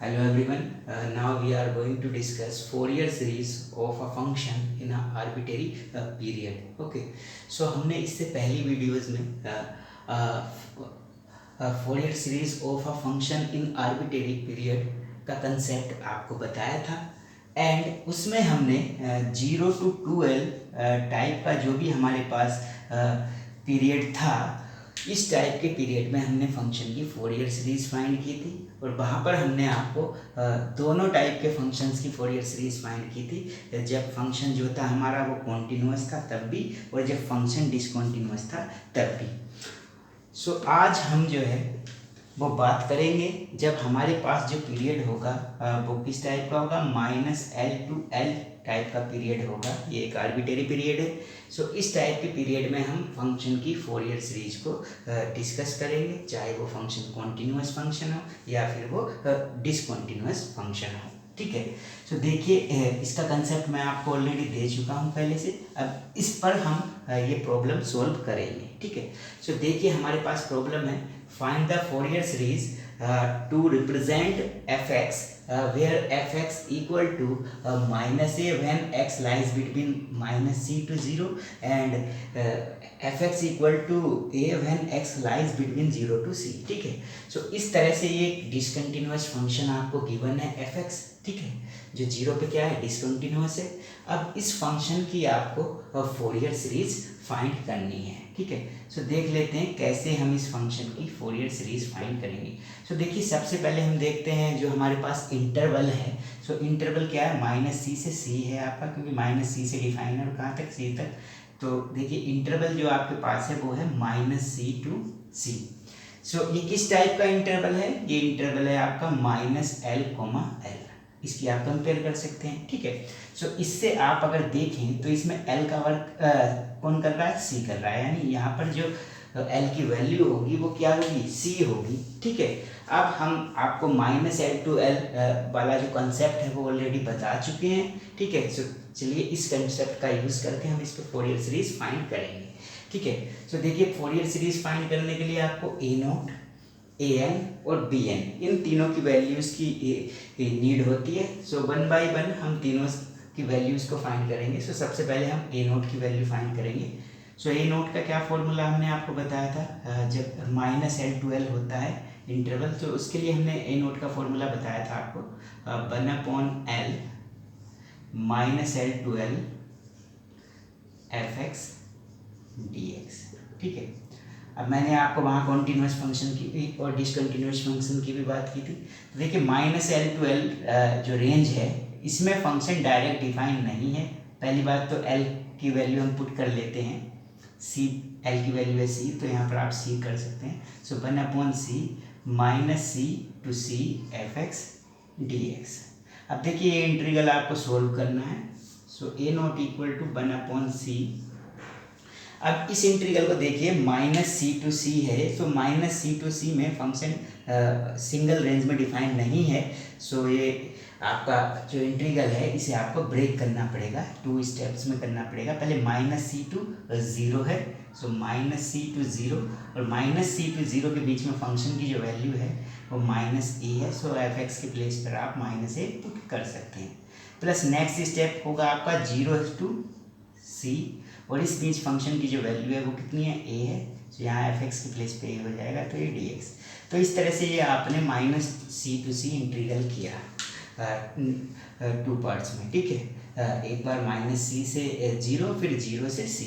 Hello everyone. Now we are going to discuss Fourier series of a function in a arbitrary period. Okay. So हमने इससे पहली videos में Fourier series of a function in arbitrary period का concept आपको बताया था and उसमें हमने 0 to 2L टाइप का जो भी हमारे पास पीरियड था, इस टाइप के पीरियड में हमने फंक्शन की फोरियर सीरीज फाइंड की थी और वहाँ पर हमने आपको दोनों टाइप के फंक्शंस की फोरियर सीरीज फाइंड की थी। जब फंक्शन जो था हमारा वो कॉन्टिन्यूअस था तब भी, और जब फंक्शन डिसकॉन्टिन्यूअस था तब भी। सो आज हम जो है वो बात करेंगे जब हमारे पास जो पीरियड होगा वो किस टाइप का होगा, -L to L टाइप का पीरियड होगा। ये एक आर्बिट्रेरी पीरियड है। सो इस टाइप के पीरियड में हम फंक्शन की फोरियर सीरीज को डिस्कस करेंगे, चाहे वो फंक्शन कॉन्टिन्यूअस फंक्शन हो या फिर वो डिसकॉन्टिन्यूअस फंक्शन हो। ठीक है। सो देखिए, इसका कंसेप्ट मैं आपको ऑलरेडी दे चुका हूँ पहले से। अब इस पर हम ये प्रॉब्लम सॉल्व करेंगे। ठीक है। सो देखिए, हमारे पास प्रॉब्लम है find the Fourier series to represent fx where fx equal to -a when x lies between -c to 0 and fx equal to a when x lies between 0 to c। ठीक है। सो इस तरह से ये डिसकंटिन्यूअस फंक्शन आपको given है fx। ठीक है, जो 0 पे क्या है, डिसकंटिन्यूअस है। अब इस फंक्शन की आपको फोरियर सीरीज फाइंड करनी है। ठीक है। सो देख लेते हैं कैसे हम इस फंक्शन की फोरियर सीरीज फाइंड करेंगे। सो देखिए, सबसे पहले हम देखते हैं जो हमारे पास इंटरवल है। सो इंटरवल क्या है, -c से c है आपका, क्योंकि -c से डिफाइन है और कहाँ तक, c तक। तो देखिए, इंटरवल जो आपके पास है वो है -c to c। सो ये किस टाइप का इंटरवल है, ये इंटरवल है आपका -L, इसकी आप कंपेयर कर सकते हैं। ठीक है। सो इससे आप अगर देखें तो इसमें L का वर्क कौन कर रहा है, C कर रहा है, यानी यहाँ पर जो L की वैल्यू होगी वो क्या होगी, C होगी। ठीक है। अब हम आपको -L to L वाला जो कंसेप्ट है वो ऑलरेडी बता चुके हैं। ठीक है। सो चलिए इस कंसेप्ट का यूज़ करके हम इस पर फोरियर सीरीज फाइंड करेंगे। ठीक है। सो देखिए, फोरियर सीरीज फाइंड करने के लिए आपको A0, an और bn, इन तीनों की वैल्यूज़ की नीड होती है। सो 1 by 1 हम तीनों की वैल्यूज़ को फाइंड करेंगे। सो सबसे पहले हम a0 की वैल्यू फाइंड करेंगे। सो a0 का क्या फॉर्मूला हमने आपको बताया था, जब -L to L होता है इंटरवल, तो उसके लिए हमने a0 का फॉर्मूला बताया था आपको, 1/L -L to L fx dx। ठीक है। अब मैंने आपको वहाँ कॉन्टिन्यूअस फंक्शन की भी और डिसकंटिन्यूअस फंक्शन की भी बात की थी। तो देखिए, -L to L जो रेंज है, इसमें फंक्शन डायरेक्ट डिफाइन नहीं है। पहली बात तो L की वैल्यू हम पुट कर लेते हैं, C, L की वैल्यू है C, तो यहाँ पर आप C कर सकते हैं। सो 1/C -c to c fx dx। अब देखिए, ये इंटीग्रल आपको सोल्व करना है। सो a0 इक्वल टू 1/C। अब इस इंटीग्रल को देखिए, -c to c है, तो -c to c में फंक्शन सिंगल रेंज में डिफाइन नहीं है। सो ये आपका जो इंटीग्रल है इसे आपको ब्रेक करना पड़ेगा, 2 स्टेप्स में करना पड़ेगा। पहले -c to 0 है, सो -c to 0, और -c to 0 के बीच में फंक्शन की जो वैल्यू है वो -a है। सो fx के प्लेस पर आप -a पुट कर सकते हैं। प्लस नेक्स्ट स्टेप होगा आपका 0 to c, और इस बीच फंक्शन की जो वैल्यू है वो कितनी है, a है। तो यहाँ fx के प्लेस पे a हो जाएगा, तो ये dx। तो इस तरह से ये आपने -c to c इंटीग्रल किया 2 पार्ट्स में। ठीक है। एक बार -c से 0, फिर 0 से c।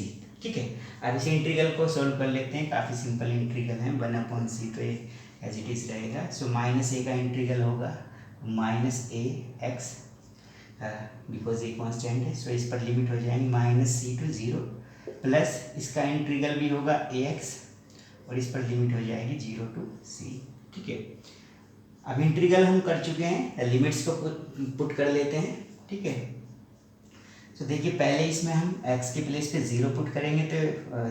ठीक है। अब इस इंटीग्रल को सॉल्व कर लेते हैं, काफ़ी सिंपल इंटीग्रल है, 1/c, तो ये एज इट इज़ रहेगा। सो -a का इंटीग्रल होगा -ax, बिकॉज ये कांस्टेंट है। सो इस पर लिमिट हो जाएंगी -c to 0, प्लस इसका इंटीग्रल भी होगा ax, और इस पर लिमिट हो जाएगी 0 to c। ठीक है। अब इंटीग्रल हम कर चुके हैं, लिमिट्स को पुट कर लेते हैं। ठीक है। तो देखिए, पहले इसमें हम x के प्लेस पे 0 पुट करेंगे तो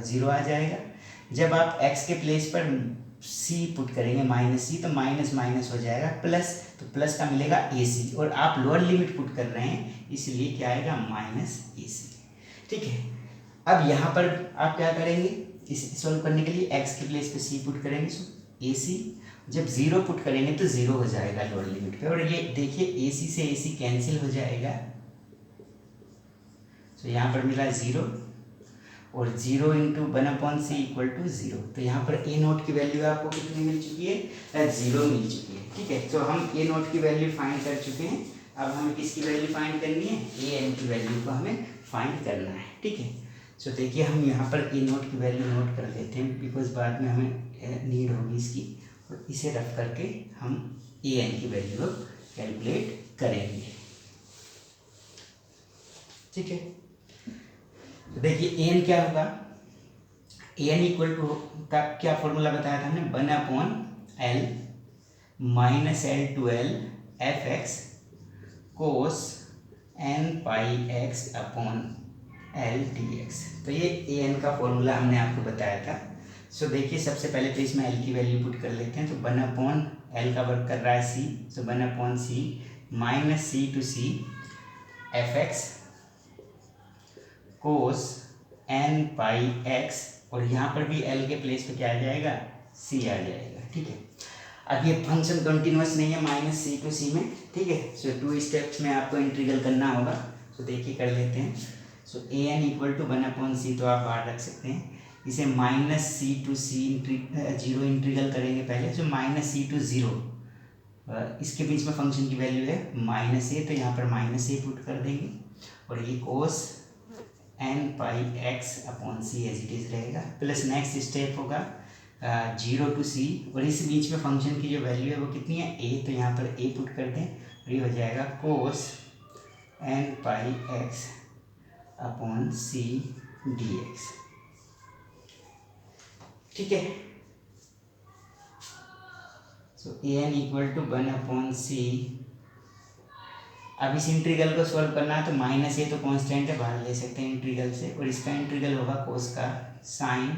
0 आ जाएगा। जब आप x के प्लेस पर c पुट करेंगे -c, तो माइनस माइनस हो जाएगा प्लस, तो प्लस का मिलेगा ac, और आप लोअर लिमिट पुट कर रहे हैं इसलिए क्या आएगा, -ac। ठीक है। अब यहाँ पर आप क्या करेंगे, इस सॉल्व करने के लिए x के प्लेस पे c पुट करेंगे, सो ए सी, जब 0 पुट करेंगे तो 0 हो जाएगा लोअर लिमिट पे, और ये देखिए ए सी से ए सी कैंसिल हो जाएगा, तो यहाँ पर मिला 0, और 0 इंटू 1/c इक्वल टू 0। तो यहाँ पर ए नोट की वैल्यू आपको कितनी मिल चुकी है? 0 मिल चुकी है। ठीक है, तो हम ए नोट की वैल्यू फाइंड कर चुके हैं। अब हमें किसकी वैल्यू फाइंड करनी है? ए एन की वैल्यू को हमें फाइंड करना है। ठीक है, सो देखिए हम यहाँ पर ए नोट की वैल्यू नोट कर लेते हैं, बिकॉज बाद में हमें नीड होगी इसकी, और इसे रख करके हम ए एन की वैल्यू को कैलकुलेट करेंगे। ठीक है, तो देखिए ए एन क्या होगा? ए एन इक्वल टू का क्या फॉर्मूला बताया था हमने? 1/L minus L/L f x cos n pi x upon L dx। तो ये ए एन का फॉर्मूला हमने आपको बताया था। सो देखिए सबसे पहले तो इसमें L की वैल्यू पुट कर लेते हैं। तो 1/L का वर्क कर रहा है C, तो 1/C minus C to C f x cos n pi x, और यहाँ पर भी L के प्लेस पे क्या आ जाएगा? C आ जाएगा। ठीक है, अब ये फंक्शन कंटिन्यूस नहीं है माइनस C टू C में। ठीक है, सो 2 स्टेप्स में आपको इंटीग्रल करना होगा। सो देखिए कर लेते हैं। So a n equal to 1/C तो आप बाहर रख सकते हैं। इसे minus C to C 0 integral करेंगे पहले। सो माइनस C टू 0, इसके बीच में फंक्शन की वैल्यू है -a, तो यहाँ पर -a पुट कर देंगे, और ये cos n pi x upon C as it is रहेगा। प्लस नेक्स्ट स्टेप होगा 0 टू C, और इस बीच में फंक्शन की जो वैल्यू है वो कितनी है? a, तो यहाँ पर a पुट कर दें, और ये हो जाएगा कोस n pi x upon C dx। ठीक है, सो a n equal to 1/C। अब इस इंटीग्रल को सॉल्व करना है, तो -a तो कांस्टेंट है, बाहर ले सकते हैं इंटीग्रल से, और इसका इंटीग्रल होगा कोस का sign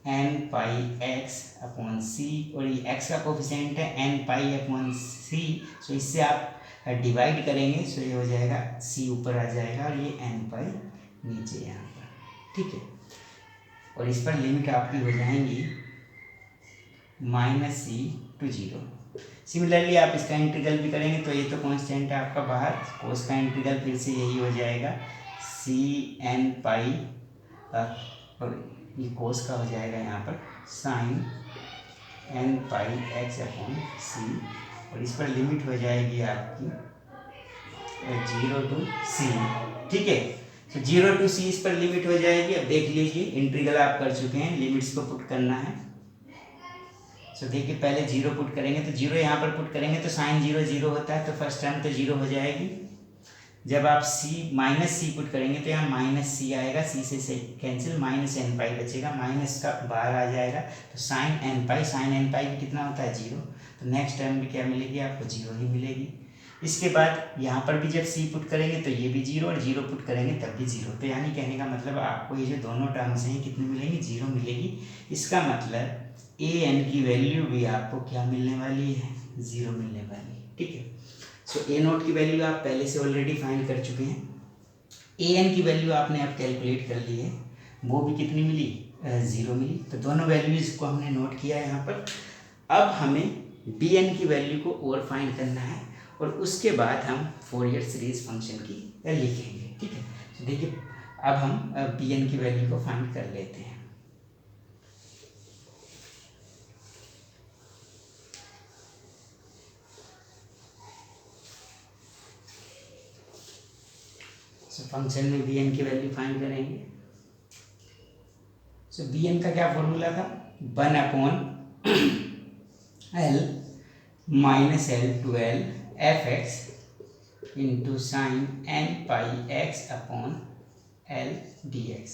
n pi x upon C, और ये x का कोफिशिएंट है n पाई अपॉन C। सो इससे आप डिवाइड करेंगे, सो ये हो जाएगा C ऊपर आ जाएगा, और ये n पाई नीचे यहाँ पर। ठीक है, और इस पर लिमिट आपकी हो जाएंगी -C टू 0। सिमिलरली आप इसका इंटीग्रल भी करेंगे, तो ये तो कांस्टेंट है आपका बाहर, कोस का इंटीग्रल फिर से यही हो जाएगा C n पाई, और ये कोस का हो जाएगा यहाँ पर sign n pi x upon C, और इस पर लिमिट हो जाएगी आपकी 0 टू C। ठीक है, तो 0 टू C इस पर लिमिट हो जाएगी। अब देख लीजिए इंटीग्रल आप कर चुके हैं, लिमिट्स को पुट करना है। सो देखिए पहले 0 पुट करेंगे, तो 0 यहाँ पर पुट करेंगे तो साइन 0 0 होता है, तो फर्स्ट टर्म तो 0 हो जाएगी। जब आप -C पुट करेंगे तो यहाँ -C आएगा, C से कैंसिल, माइनस n पाई बचेगा, माइनस का बाहर आ जाएगा, तो साइन n पाई, साइन n पाई भी कितना होता है? 0। तो नेक्स्ट टर्म भी क्या मिलेगी आपको? 0 ही मिलेगी। इसके बाद यहाँ पर भी जब C पुट करेंगे तो ये भी 0, और 0 पुट करेंगे तब भी 0। तो यानी कहने का मतलब आपको ये जो दोनों टर्म्स हैं कितनी मिलेंगी? 0 मिलेगी। इसका मतलब ए एन की वैल्यू भी आपको क्या मिलने वाली है? 0 मिलने वाली है। ठीक है, सो ए नोट की वैल्यू आप पहले से ऑलरेडी फाइंड कर चुके हैं। ए एन की वैल्यू आपने अब कैलकुलेट कर ली है, वो भी कितनी मिली? 0 मिली। तो दोनों वैल्यूज़ को हमने नोट किया है यहाँ पर। अब हमें बी एन की वैल्यू को और फाइंड करना है, और उसके बाद हम फोरियर सीरीज फंक्शन की लिखेंगे। ठीक है, तो देखिए अब हम बी एन की वैल्यू को फाइंड कर लेते हैं। सो फंक्शन में बी एन की वैल्यू फाइंड करेंगे। सो बी एन का क्या फॉर्मूला था? 1/L minus L/L f x into sine n pi x upon L dx।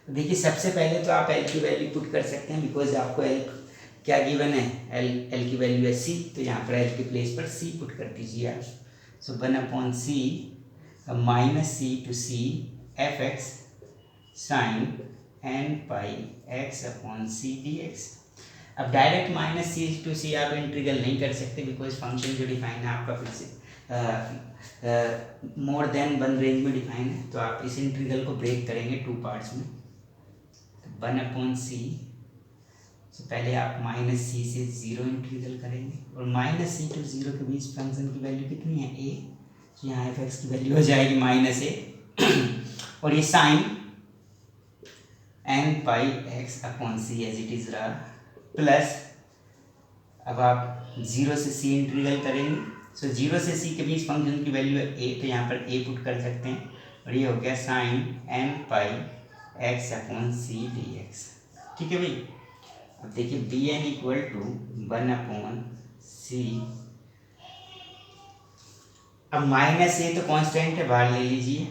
तो देखिए सबसे पहले तो आप L की वैल्यू पुट कर सकते हैं, बिकॉज आपको L क्या गिवन है? L की वैल्यू है C, तो यहाँ पर L के प्लेस पर C पुट कर दीजिए आप। So 1/C minus C to C f x sine n pi x upon C dx। अब डायरेक्ट -C टू C आप इंटीग्रल नहीं कर सकते, बिकॉज फंक्शन जो डिफाइन है आपका फिर से मोर देन 1 रेंज में डिफाइन है। तो आप इस इंटीग्रल को ब्रेक करेंगे 2 पार्ट्स में। 1/C तो पहले आप माइनस सी से ज़ीरो इंटीग्रल करेंगे, और माइनस सी टू ज़ीरो के बीच फंक्शन की वैल्यू कितनी है, ए। तो यहाँ एफ एक्स की वैल्यू हो जाएगी माइनस ए और ये sine n pi x upon c as it is रहा, प्लस अब आप जीरो से सी इंटीग्रल करेंगे। सो जीरो से सी के बीच फंक्शन की वैल्यू है ए, तो यहाँ पर ए पुट कर सकते हैं, और ये हो गया sine n pi x upon c d x. ठीक है भाई। अब देखिए B n equal to 1/c। अब माइनस ए तो कांस्टेंट है, बाहर ले लीजिए।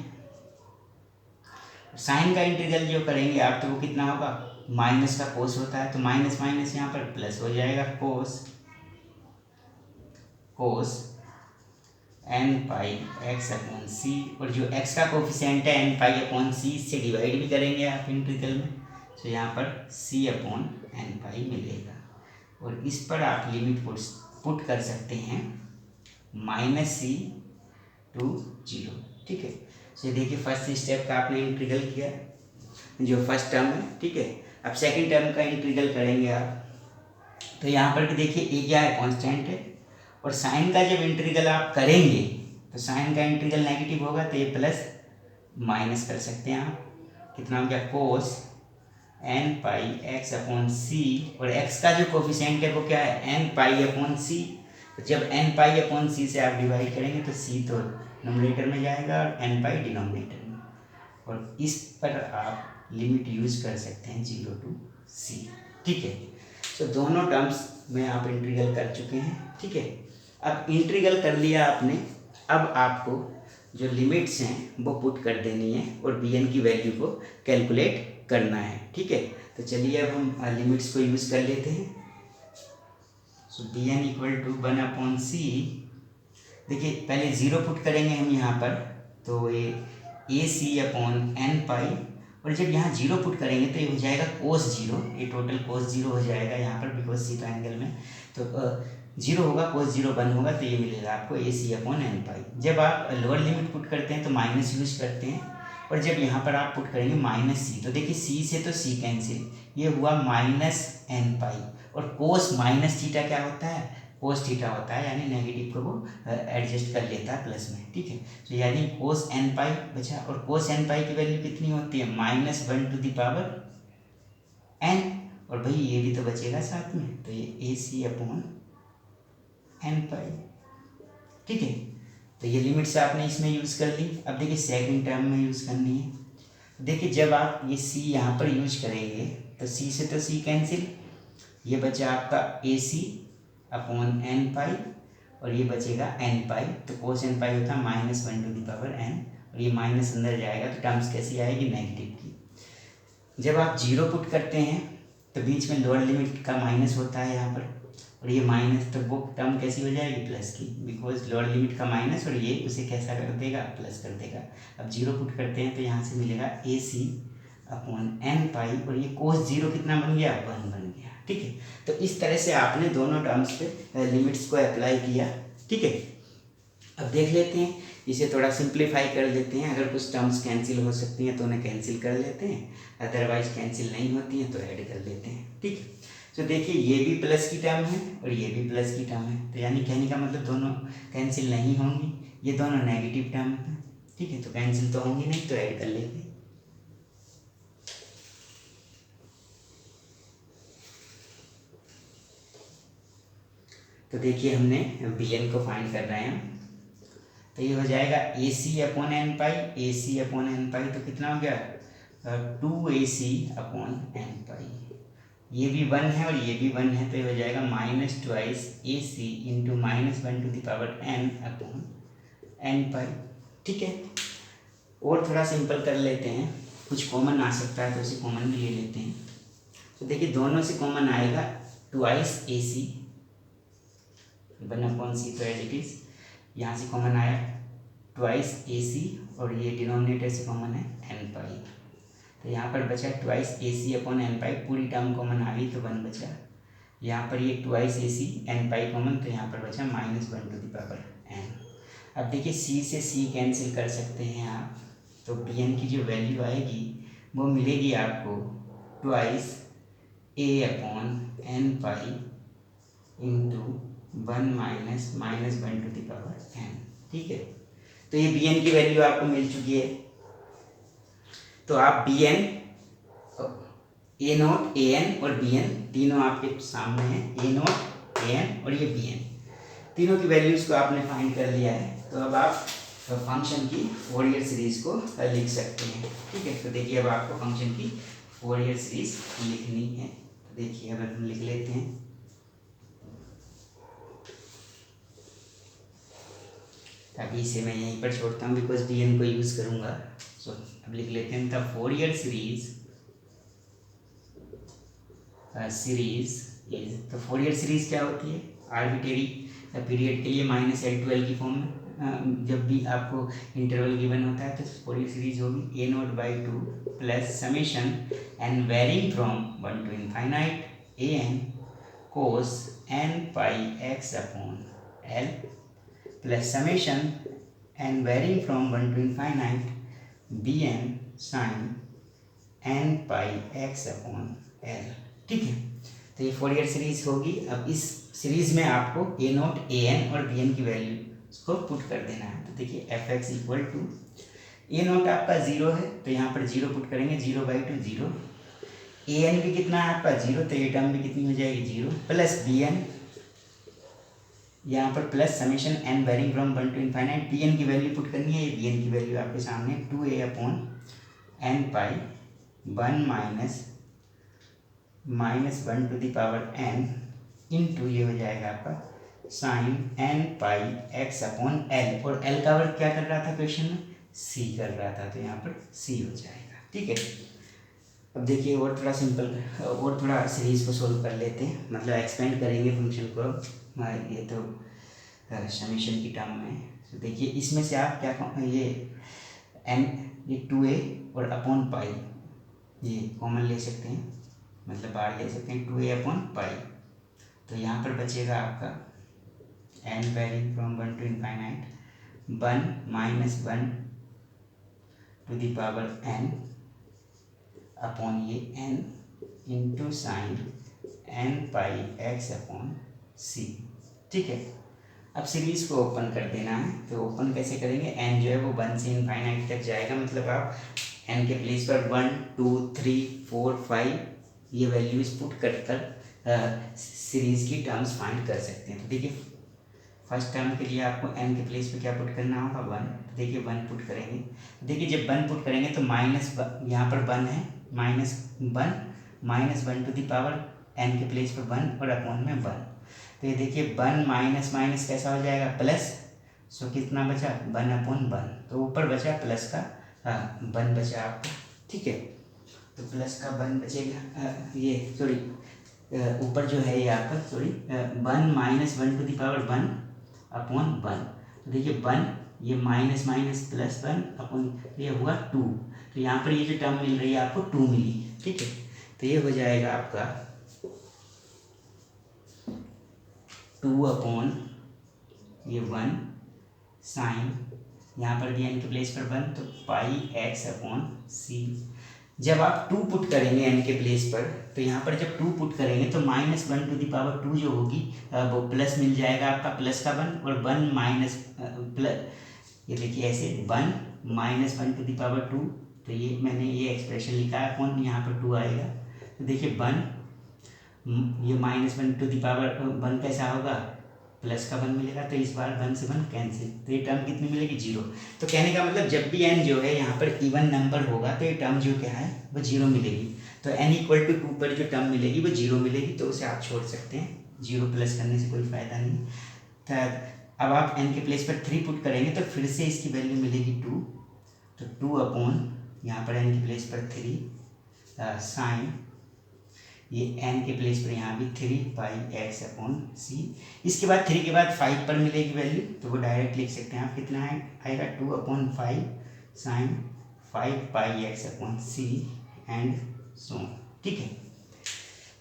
साइन का इंटीग्रल जो करेंगे आप तो वो कितना होगा, माइनस का कोस होता है, तो माइनस माइनस यहाँ पर प्लस हो जाएगा, कोस एन पाई एक्स अपॉन सी, और जो एक्स का कोफिशिएंट है एन पाई अपॉन सी, इससे डिवाइड भी करेंगे आप इंटीग्रल में, तो यहाँ पर सी अपॉन एन पाई मिलेगा, और इस पर आप लिमिट पुट कर सकते हैं माइनस सी टू जीरो। ठीक है। तो देखिए फर्स्ट स्टेप का आपने इंटीग्रल किया, जो फर्स्ट टर्म है। ठीक है। अब सेकंड टर्म का इंटीग्रल करेंगे आप, तो यहाँ पर देखिए ए क्या है, कांस्टेंट है, और साइन का जब इंटीग्रल आप करेंगे तो साइन का इंटीग्रल नेगेटिव होगा, तो ये प्लस माइनस कर सकते हैं आप, कितना हो गया, कोस एन पाई एक्स अपॉन सी, और एक्स का जो कोफिशिएंट है वो क्या है, एन पाई अपॉन सी। तो जब एन पाई अपॉन सी से आप डिवाइड करेंगे तो सी तो नोमिनेटर में जाएगा और एन पाई डिनोमिनेटर में, और इस पर आप लिमिट यूज कर सकते हैं 0 to c। ठीक है। तो दोनों टर्म्स में आप इंटीग्रल कर चुके हैं। ठीक है। अब इंटीग्रल कर लिया आपने, अब आपको जो लिमिट्स हैं वो पुट कर देनी है और बी एन की वैल्यू को कैलकुलेट करना है। ठीक है। तो चलिए अब हम लिमिट्स को यूज़ कर लेते हैं। So b n equal to 1/c। देखिए पहले ज़ीरो पुट करेंगे हम यहाँ पर, तो ये ए सी अपॉन एन पाई, और जब यहाँ जीरो पुट करेंगे तो ये हो जाएगा कोस जीरो, ये टोटल कोस जीरो हो जाएगा यहाँ पर, बिकॉज सी ट्रायंगल में तो जीरो होगा, कोस जीरो 1 होगा, तो ये मिलेगा आपको ए सी अपॉन एन पाई। जब आप लोअर लिमिट पुट करते हैं तो माइनस यूज करते हैं, और जब यहाँ पर आप पुट करेंगे माइनस सी, तो देखिए सी से तो सी कैंसिल, ये हुआ माइनस एन पाई, और कोस माइनस थीटा क्या होता है, कोस थीटा होता है, यानी नेगेटिव को वो एडजस्ट कर लेता है प्लस में। ठीक है। तो यानी कोस एन पाई बचा, और कोस एन पाई की वैल्यू कितनी होती है, -1 to the power n, और भाई ये भी तो बचेगा साथ में, तो ये ए सी अपॉन एन पाई। ठीक है। तो ये लिमिट्स आपने इसमें यूज़ कर ली। अब देखिए सेकंड टर्म में यूज़ करनी है। देखिए जब आप ये सी यहाँ पर यूज करेंगे तो सी से तो सी कैंसिल, ये बचा आपका ए सी अपॉन एन पाई, और ये बचेगा एन पाई, तो कोस एन पाई होता है -1 to the power n, और ये माइनस अंदर जाएगा तो टर्म्स कैसी आएगी, नेगेटिव की। जब आप जीरो पुट करते हैं तो बीच में लोअर लिमिट का माइनस होता है यहाँ पर, और ये माइनस, तो वो टर्म कैसी हो जाएगी, प्लस की, बिकॉज लोअर लिमिट का माइनस, और ये उसे कैसा कर देगा, प्लस कर देगा। अब जीरो पुट करते हैं तो यहाँ से मिलेगा ए सी अपॉन एन पाई, और ये कोस जीरो कितना बन गया, 1 बन गया। ठीक है। तो इस तरह से आपने दोनों टर्म्स पे लिमिट्स को अप्लाई किया। ठीक है। अब देख लेते हैं, इसे थोड़ा सिंप्लीफाई कर लेते हैं। अगर कुछ टर्म्स कैंसिल हो सकती हैं तो उन्हें कैंसिल कर लेते हैं, अदरवाइज कैंसिल नहीं होती हैं तो ऐड कर लेते हैं। ठीक है। तो देखिए ये भी प्लस की टर्म है और ये भी प्लस की टर्म है, तो यानी कहने का मतलब दोनों कैंसिल नहीं होंगी, ये दोनों नेगेटिव टर्म है। ठीक है। तो कैंसिल तो होंगी नहीं, तो ऐड कर लेते हैं। तो देखिए हमने बी एन को फाइंड कर रहे हैं, तो ये हो जाएगा ए सी अपॉन एन पाई, ए सी अपॉन एन पाई, तो कितना हो गया, 2ac अपॉन एन पाई। ये भी 1 है और ये भी 1 है, तो ये हो जाएगा -2ac into -1 to the power n upon n pi. ठीक है। और थोड़ा सिंपल कर लेते हैं, कुछ कॉमन आ सकता है तो उसे कॉमन भी ले लेते हैं। तो देखिए दोनों से कॉमन आएगा 2ac 1/c, तो एज इट इज, यहाँ से कॉमन आया 2ac, और ये डिनोमिनेटर से कॉमन है एन पाई, तो यहाँ पर बचा 2ac अपॉन एन पाई, पूरी टर्म कॉमन आ गई तो 1 बचा। यहाँ पर ये 2ac एन पाई कॉमन, तो यहाँ पर बचा -1 to the power n। अब देखिए c से c कैंसिल कर सकते हैं आप, तो बी एन की जो वैल्यू आएगी वो मिलेगी आपको 2a upon n pi into 1 minus minus 1 to the power n. ठीक है, तो ये बी एन की वैल्यू आपको मिल चुकी है। तो आप B N, A naught, a n और बी एन तीनों आपके सामने हैं। ए नोट, ए एन और ये बी एन, तीनों की वैल्यूज को आपने फाइंड कर लिया है। तो अब आप फंक्शन की फोरियर सीरीज को लिख सकते हैं। ठीक है, तो देखिए अब आपको फंक्शन की फोरियर सीरीज लिखनी है। तो देखिए अगर हम लिख लेते हैं, ताकि इसे मैं यहीं पर छोड़ता हूँ बिकॉज बी एन को यूज़ करूँगा। सो अब लिख लेते हैं द फोरियर सीरीज इज, तो फोरियर सीरीज क्या होती है? आर्बिट्रेरी पीरियड के लिए माइनस एल टू एल की फॉर्म में जब भी आपको इंटरवल गिवन होता है तो फोरियर सीरीज होगी a naught by two plus summation n varying from 1 to infinite a n cos n pi x upon l plus summation n varying from 1 to infinite b n sine n pi x upon l. ठीक है, तो ये Fourier series होगी। अब इस series में आपको a naught, a n और बी एन की वैल्यू को पुट कर देना है। तो देखिए f x equal to a naught आपका 0 है तो यहाँ पर 0 पुट करेंगे, 0 बाई टू 0। ए एन भी कितना है आपका 0, तो ये टर्म भी कितनी हो जाएगी 0 प्लस बी एन, यहाँ पर plus summation n varying from 1 to infinite. B n की वैल्यू पुट करनी है, ये बी एन की वैल्यू आपके सामने 2a upon n pi 1 minus minus 1 to the power n into ये हो जाएगा आपका sine n pi x upon l, और एल का वर्ग क्या कर रहा था क्वेश्चन में? सी कर रहा था, तो यहाँ पर सी हो जाएगा। ठीक है, अब देखिए और थोड़ा सिंपल और थोड़ा सीरीज को सोल्व कर लेते हैं, मतलब एक्सपेंड करेंगे फंक्शन को। अब ये तो समेशन की टर्म में, तो देखिए इसमें से आप क्या ये एन, ये 2a और अपॉन पाई ये कॉमन ले सकते हैं, मतलब बाहर ले सकते हैं 2a अपॉन पाई। तो यहाँ पर बचेगा आपका n varying from 1 to infinite 1 minus 1 to the power n upon ये n into sine n pi x upon c. ठीक है, अब सीरीज को ओपन कर देना है। तो ओपन कैसे करेंगे? एन जो है वो 1 से इनफाइनाइट तक जाएगा, मतलब आप एन के प्लेस पर 1 2 3 4 5 ये वैल्यूज पुट कर सीरीज की टर्म्स फाइंड कर सकते हैं। तो देखिए फर्स्ट टर्म के लिए आपको एन के प्लेस पे क्या पुट करना होगा? 1। तो देखिए 1 पुट करेंगे, देखिए जब 1 पुट करेंगे तो माइनस यहाँ पर 1 है, minus 1 to the power n के प्लेस पर 1 और अपॉन में 1। तो ये देखिए 1 माइनस माइनस कैसा हो जाएगा? प्लस। सो कितना बचा? 1 अपॉन 1, तो ऊपर बचा प्लस का 1 बचा आपका। ठीक है, तो प्लस का 1 बचेगा, ये सॉरी ऊपर जो है ये आपका 1 minus 1 to the power 1 upon 1। तो देखिए 1 ये माइनस माइनस प्लस 1 अपॉन ये हुआ 2, तो यहाँ पर ये जो टर्म मिल रही है आपको 2 मिली। ठीक है, तो ये हो जाएगा आपका 2 अपॉन ये 1 साइन, यहाँ पर दिया एन के प्लेस पर 1 तो पाई एक्स अपॉन सी। जब आप 2 पुट करेंगे एन के प्लेस पर, तो यहाँ पर जब 2 पुट करेंगे तो माइनस 1 टू द पावर 2 जो होगी वो प्लस मिल जाएगा आपका, प्लस का 1 और 1 माइनस प्लस, ये देखिए ऐसे 1 माइनस 1 टू द पावर 2। तो ये मैंने ये एक्सप्रेशन लिखा है, कौन यहाँ पर 2 आएगा। तो देखिए 1 ये माइनस 1 टू द पावर 1 कैसा होगा? प्लस का 1 मिलेगा, तो इस बार 1 से 1 कैंसिल, तो ये टर्म कितनी मिलेगी? 0। तो कहने का मतलब जब भी n जो है यहाँ पर इवन नंबर होगा तो ये टर्म जो क्या है वो 0 मिलेगी। तो n इक्वल टू 2 पर जो टर्म मिलेगी वो 0 मिलेगी, तो उसे आप छोड़ सकते हैं, 0 प्लस करने से कोई फ़ायदा नहीं। तो अब आप n के प्लेस पर 3 पुट करेंगे तो फिर से इसकी वैल्यू मिलेगी 2, तो 2 अपॉन यहाँ पर n के प्लेस पर 3 साइन ये n के प्लेस पर यहाँ भी 3 पाई एक्स अपॉन सी। इसके बाद 3 के बाद 5 पर मिलेगी वैल्यू, तो वो डायरेक्ट लिख सकते हैं आप, कितना आएगा 2 upon 5 sine 5 pi x upon c and so. ठीक है,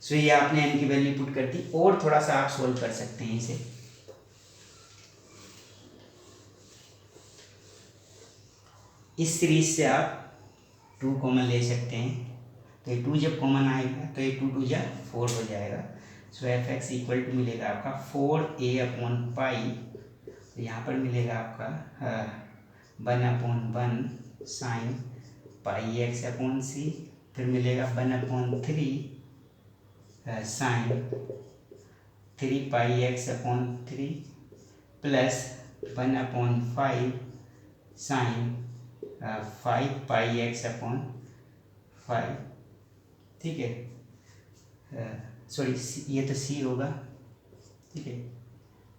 सो ये आपने n की वैल्यू पुट कर दी, और थोड़ा सा आप सोल्व कर सकते हैं इसे। इस सीरीज से आप 2 कॉमन ले सकते हैं, तो ये 2 जब कॉमन आएगा तो ये 2 2 जा 4 हो जाएगा। सो एफ एक्स इक्वल टू मिलेगा आपका 4a/पाई, यहाँ पर मिलेगा आपका 1/1 साइन पाई x/c, फिर मिलेगा 1/3 साइन 3 पाई x/3 प्लस 1/5 साइन 5 पाई x/5, ठीक है। सॉरी ये तो सी होगा, ठीक है,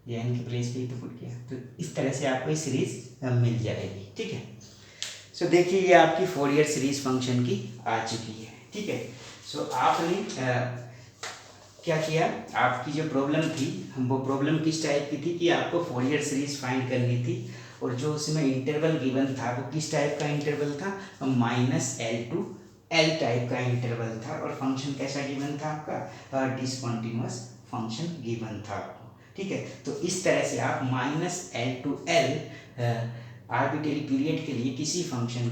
ये एन के प्लेस पे ही तो पुट किया, तो इस तरह से आपको ये सीरीज मिल जाएगी, ठीक है। सो देखिए ये आपकी फोरियर सीरीज फंक्शन की आ चुकी है, ठीक है। सो आपने क्या किया, आपकी जो प्रॉब्लम थी वो प्रॉब्लम किस टाइप की थी कि आपको फोरियर सीरीज फाइंड करनी थी, और जो उसमें इंटरवल गिवन था वो किस टाइप का इंटरवल था, -L to L टाइप का इंटरवल था, और फंक्शन कैसा गिवन था आपका, डिसकंटिन्यूअस फंक्शन गिवन था आपको, ठीक है। तो इस तरह से आप -L to L arbitrary period के लिए किसी फंक्शन